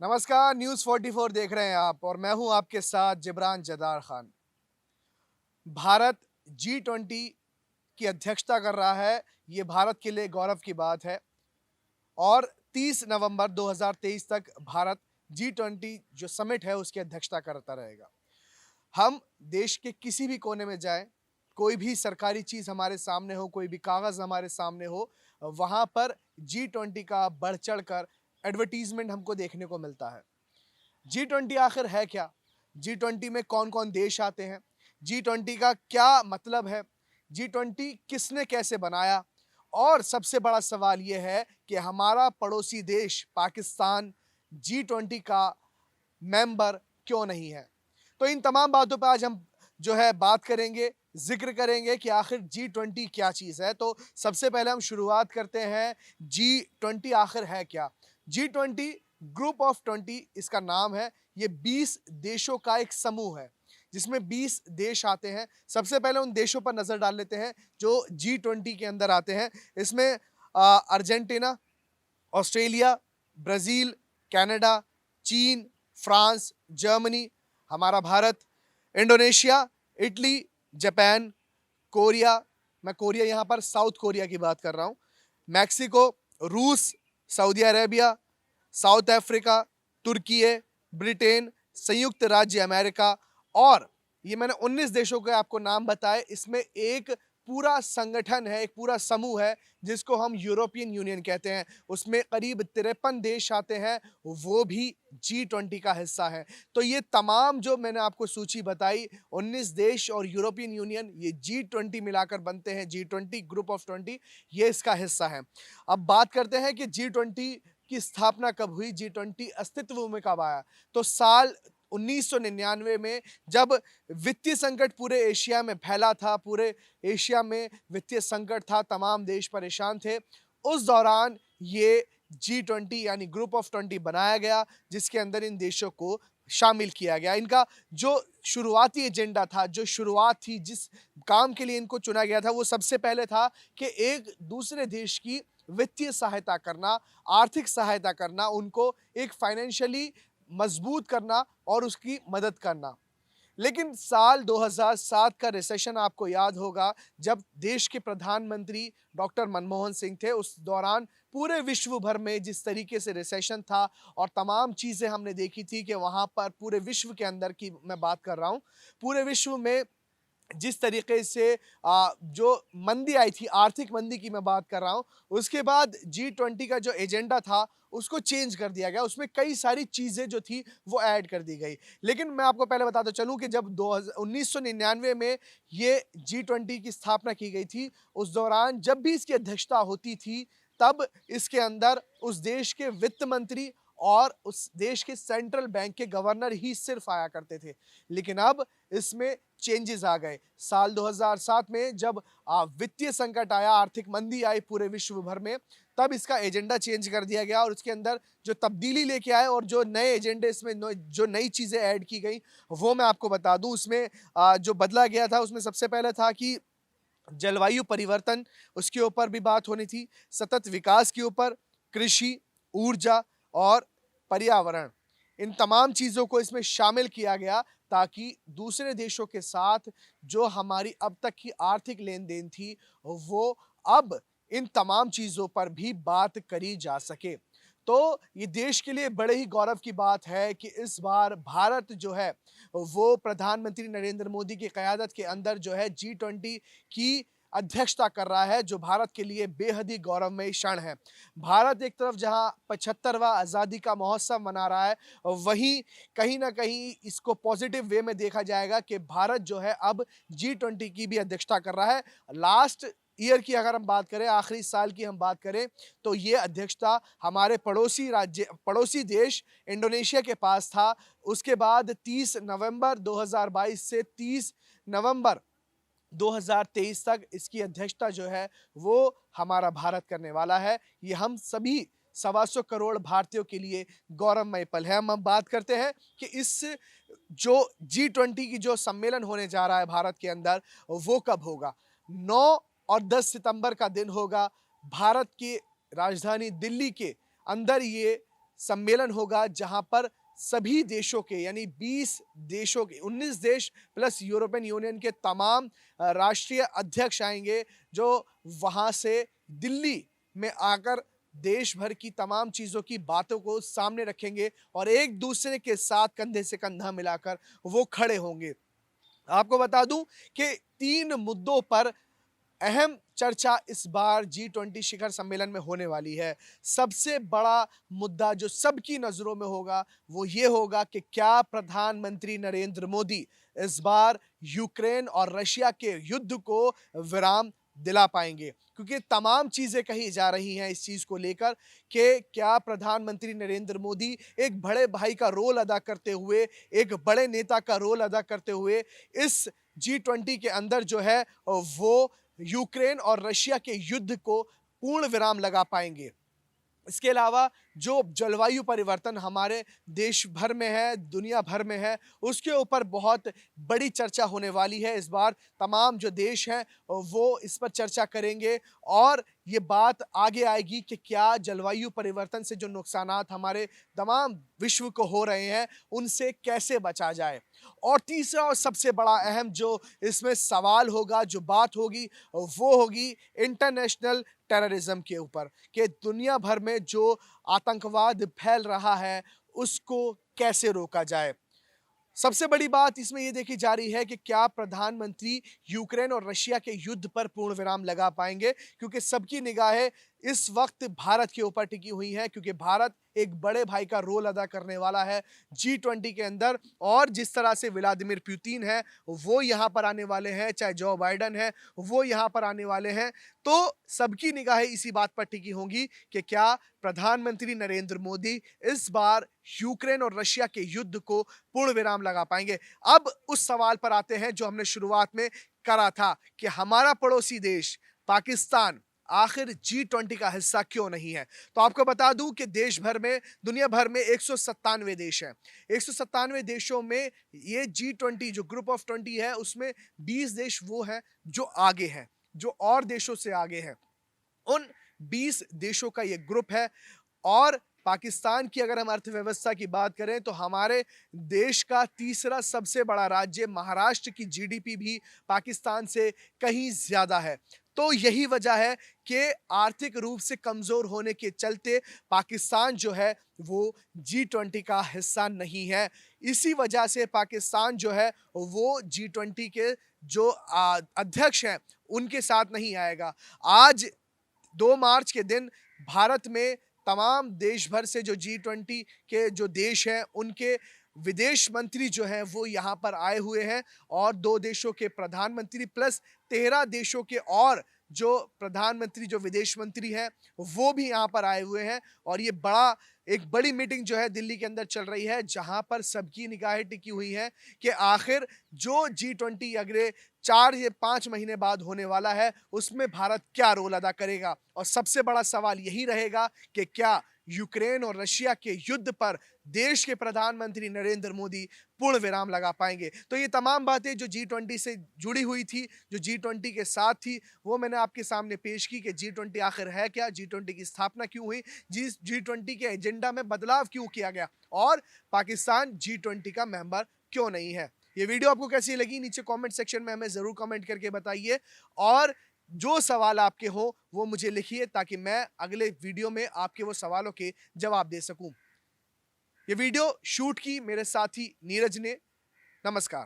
नमस्कार, न्यूज़ 44 देख रहे हैं आप और मैं हूं आपके साथ जिब्रान जदार खान। भारत जी20 की अध्यक्षता कर रहा है। ये भारत के लिए गौरव की बात है और 30 नवंबर 2023 तक भारत जी20 जो समिट है उसकी अध्यक्षता करता रहेगा। हम देश के किसी भी कोने में जाएं, कोई भी सरकारी चीज़ हमारे सामने हो, कोई भी कागज़ हमारे सामने हो, वहाँ पर जी20 का बढ़-चढ़ कर एडवर्टाइज़मेंट हमको देखने को मिलता है। जी20 आखिर है क्या? जी20 में कौन-कौन देश आते हैं? जी20 का क्या मतलब है? जी20 किसने कैसे बनाया? और सबसे बड़ा सवाल ये है कि हमारा पड़ोसी देश पाकिस्तान जी20 का मेंबर क्यों नहीं है? तो इन तमाम बातों पे आज हम जो है बात करेंगे, ज़िक्र करेंगे कि आखिर जी20 क्या चीज़ है। तो सबसे पहले हम शुरुआत करते हैं जी20 आखिर है क्या? जी20 ग्रुप ऑफ 20 इसका नाम है। ये 20 देशों का एक समूह है, जिसमें 20 देश आते हैं। सबसे पहले उन देशों पर नज़र डाल लेते हैं जो जी20 के अंदर आते हैं। इसमें अर्जेंटीना, ऑस्ट्रेलिया, ब्राज़ील, कनाडा, चीन, फ्रांस, जर्मनी, हमारा Bharat, Indonesia, Italy, Japan, Korea, मैं कोरिया यहाँ पर साउथ कोरिया की बात कर रहा हूँ, मेक्सिको, रूस, सऊदी अरेबिया, साउथ अफ्रीका, तुर्की, ब्रिटेन, संयुक्त राज्य अमेरिका और ये मैंने 19 देशों के आपको नाम बताए। इसमें एक पूरा संगठन है, एक पूरा समूह है जिसको हम यूरोपियन यूनियन कहते हैं। उसमें करीब 53 देश आते हैं, वो भी जी20 का हिस्सा हैं। तो ये तमाम जो मैंने आपको सूची बताई, 19 देश और यूरोपियन यूनियन, ये जी20 मिलाकर बनते हैं जी20 ग्रुप ऑफ 20, ये इसका हिस्सा है। अब बात करते हैं कि जी20 की स्थापना कब हुई, जी20 अस्तित्व में कब आया? तो साल 1999 में जब वित्तीय संकट पूरे एशिया में फैला था, पूरे एशिया में वित्तीय संकट था, तमाम देश परेशान थे। उस दौरान ये जी20 यानी ग्रुप ऑफ 20 बनाया गया, जिसके अंदर इन देशों को शामिल किया गया। इनका जो शुरुआती एजेंडा था, जो शुरुआत थी, जिस काम के लिए इनको चुना गया था, वो सबसे पहले था कि एक दूसरे देश की वित्तीय सहायता करना, आर्थिक सहायता करना, उनको एक फाइनेंशियली मजबूत करना और उसकी मदद करना। लेकिन साल 2007 का रिसेशन आपको याद होगा, जब देश के प्रधानमंत्री डॉक्टर मनमोहन सिंह थे। उस दौरान पूरे विश्व भर में जिस तरीके से रिसेशन था और तमाम चीज़ें हमने देखी थी कि वहाँ पर पूरे विश्व के अंदर की मैं बात कर रहा हूँ, पूरे विश्व में जिस तरीके से जो मंदी आई थी, आर्थिक मंदी की मैं बात कर रहा हूँ, उसके बाद जी20 का जो एजेंडा था, उसको चेंज कर दिया गया। उसमें कई सारी चीज़ें जो थी, वो ऐड कर दी गई। लेकिन मैं आपको पहले बताता चलूँ कि जब 1999 में ये जी20 की स्थापना की गई थी, उस दौरान जब भी इसकी अध्यक्षता होती थी, तब इसके अंदर उस देश के वित्त मंत्री और उस देश के सेंट्रल बैंक के गवर्नर ही सिर्फ़ आया करते थे। लेकिन अब इसमें चेंजेस आ गए। साल 2007 में जब वित्तीय संकट आया, आर्थिक मंदी आई पूरे विश्व भर में, तब इसका एजेंडा चेंज कर दिया गया और उसके अंदर जो तब्दीली लेके आए और जो नए एजेंडे इसमें जो नई चीज़ें ऐड की गई, वो मैं आपको बता दूँ। उसमें जो बदला गया था, उसमें सबसे पहले था कि जलवायु परिवर्तन, उसके ऊपर भी बात होनी थी, सतत विकास के ऊपर, कृषि, ऊर्जा और पर्यावरण। इन तमाम चीज़ों को इसमें शामिल किया गया ताकि दूसरे देशों के साथ जो हमारी अब तक की आर्थिक लेन-देन थी, वो अब इन तमाम चीज़ों पर भी बात करी जा सके। तो ये देश के लिए बड़े ही गौरव की बात है कि इस बार भारत जो है, वो प्रधानमंत्री नरेंद्र मोदी की क़यादत के अंदर जो है जी20 की अध्यक्षता कर रहा है, जो भारत के लिए बेहद ही गौरवमयी क्षण है। भारत एक तरफ जहाँ 75वाँ आज़ादी का महोत्सव मना रहा है, वहीं कहीं न कहीं इसको पॉज़िटिव वे में देखा जाएगा कि भारत जो है अब जी20 की भी अध्यक्षता कर रहा है। लास्ट ईयर की अगर हम बात करें, आखिरी साल की हम बात करें, तो ये अध्यक्षता हमारे पड़ोसी देश इंडोनेशिया के पास था। उसके बाद 30 नवंबर 2022 से 30 नवंबर 2023 तक इसकी अध्यक्षता जो है, वो हमारा भारत करने वाला है। ये हम सभी सवा सौ करोड़ भारतीयों के लिए गौरवमय पल है। हम अब बात करते हैं कि इस जो जी20 की जो सम्मेलन होने जा रहा है भारत के अंदर, वो कब होगा? 9 और 10 सितंबर का दिन होगा। भारत की राजधानी दिल्ली के अंदर ये सम्मेलन होगा जहां पर सभी देशों के यानी 20 देशों के 19 देश प्लस यूरोपियन यूनियन के तमाम राष्ट्रीय अध्यक्ष आएंगे, जो वहां से दिल्ली में आकर देश भर की तमाम चीज़ों की बातों को सामने रखेंगे और एक दूसरे के साथ कंधे से कंधा मिलाकर वो खड़े होंगे। आपको बता दूं कि 3 मुद्दों पर अहम चर्चा इस बार G20 शिखर सम्मेलन में होने वाली है। सबसे बड़ा मुद्दा जो सबकी नज़रों में होगा, वो ये होगा कि क्या प्रधानमंत्री नरेंद्र मोदी इस बार यूक्रेन और रशिया के युद्ध को विराम दिला पाएंगे? क्योंकि तमाम चीज़ें कही जा रही हैं इस चीज़ को लेकर कि क्या प्रधानमंत्री नरेंद्र मोदी एक बड़े भाई का रोल अदा करते हुए, एक बड़े नेता का रोल अदा करते हुए इस G20 के अंदर जो है वो यूक्रेन और रशिया के युद्ध को पूर्ण विराम लगा पाएंगे। इसके अलावा जो जलवायु परिवर्तन हमारे देश भर में है, दुनिया भर में है, उसके ऊपर बहुत बड़ी चर्चा होने वाली है इस बार। तमाम जो देश हैं वो इस पर चर्चा करेंगे और ये बात आगे आएगी कि क्या जलवायु परिवर्तन से जो नुकसानात हमारे तमाम विश्व को हो रहे हैं, उनसे कैसे बचा जाए। और तीसरा और सबसे बड़ा अहम जो इसमें सवाल होगा, जो बात होगी, वो होगी इंटरनेशनल टेररिज्म के ऊपर कि दुनिया भर में जो आतंकवाद फैल रहा है, उसको कैसे रोका जाए। सबसे बड़ी बात इसमें ये देखी जा रही है कि क्या प्रधानमंत्री यूक्रेन और रशिया के युद्ध पर पूर्ण विराम लगा पाएंगे, क्योंकि सबकी निगाहें इस वक्त भारत के ऊपर टिकी हुई हैं, क्योंकि भारत एक बड़े भाई का रोल अदा करने वाला है G20 के अंदर। और जिस तरह से व्लादिमीर पुतिन है वो यहाँ पर आने वाले हैं, चाहे जो बाइडन है वो यहाँ पर आने वाले हैं, तो सबकी निगाहें इसी बात पर टिकी होंगी कि क्या प्रधानमंत्री नरेंद्र मोदी इस बार यूक्रेन और रशिया के युद्ध को पूर्ण विराम लगा पाएंगे। अब उस सवाल पर आते हैं जो हमने शुरुआत में करा था कि हमारा पड़ोसी देश पाकिस्तान आखिर G20 का हिस्सा क्यों नहीं है। तो आपको बता दूं कि देश भर में, दुनिया भर में 197 देश हैं। 197 देशों में ये G20 जो ग्रुप ऑफ 20 है, उसमें 20 देश वो हैं जो आगे हैं, जो और देशों से आगे हैं। उन 20 देशों का ये ग्रुप है। और पाकिस्तान की अगर हम अर्थव्यवस्था की बात करें तो हमारे देश का तीसरा सबसे बड़ा राज्य महाराष्ट्र की जीडीपी भी पाकिस्तान से कहीं ज्यादा है। तो यही वजह है कि आर्थिक रूप से कमजोर होने के चलते पाकिस्तान जो है वो G20 का हिस्सा नहीं है। इसी वजह से पाकिस्तान जो है वो G20 के जो अध्यक्ष हैं उनके साथ नहीं आएगा। आज 2 मार्च के दिन भारत में तमाम देश भर से जो G20 के जो देश हैं उनके विदेश मंत्री जो हैं वो यहाँ पर आए हुए हैं और 2 देशों के प्रधानमंत्री प्लस 13 देशों के और जो प्रधानमंत्री, जो विदेश मंत्री हैं, वो भी यहाँ पर आए हुए हैं। और ये एक बड़ी मीटिंग जो है दिल्ली के अंदर चल रही है, जहाँ पर सबकी निगाहें टिकी हुई हैं कि आखिर जो G20 अगले 4 या 5 महीने बाद होने वाला है, उसमें भारत क्या रोल अदा करेगा। और सबसे बड़ा सवाल यही रहेगा कि क्या यूक्रेन और रशिया के युद्ध पर देश के प्रधानमंत्री नरेंद्र मोदी पूर्ण विराम लगा पाएंगे। तो ये तमाम बातें जो G20 से जुड़ी हुई थी, जो G20 के साथ थी, वो मैंने आपके सामने पेश की कि G20 आखिर है क्या, G20 की स्थापना क्यों हुई, G20 के एजेंडा में बदलाव क्यों किया गया और पाकिस्तान G20 का मेंबर क्यों नहीं है। ये वीडियो आपको कैसी लगी, नीचे कमेंट सेक्शन में हमें ज़रूर कमेंट करके बताइए और जो सवाल आपके हो वो मुझे लिखिए ताकि मैं अगले वीडियो में आपके वो सवालों के जवाब दे सकूं। ये वीडियो शूट की मेरे साथी नीरज ने। नमस्कार।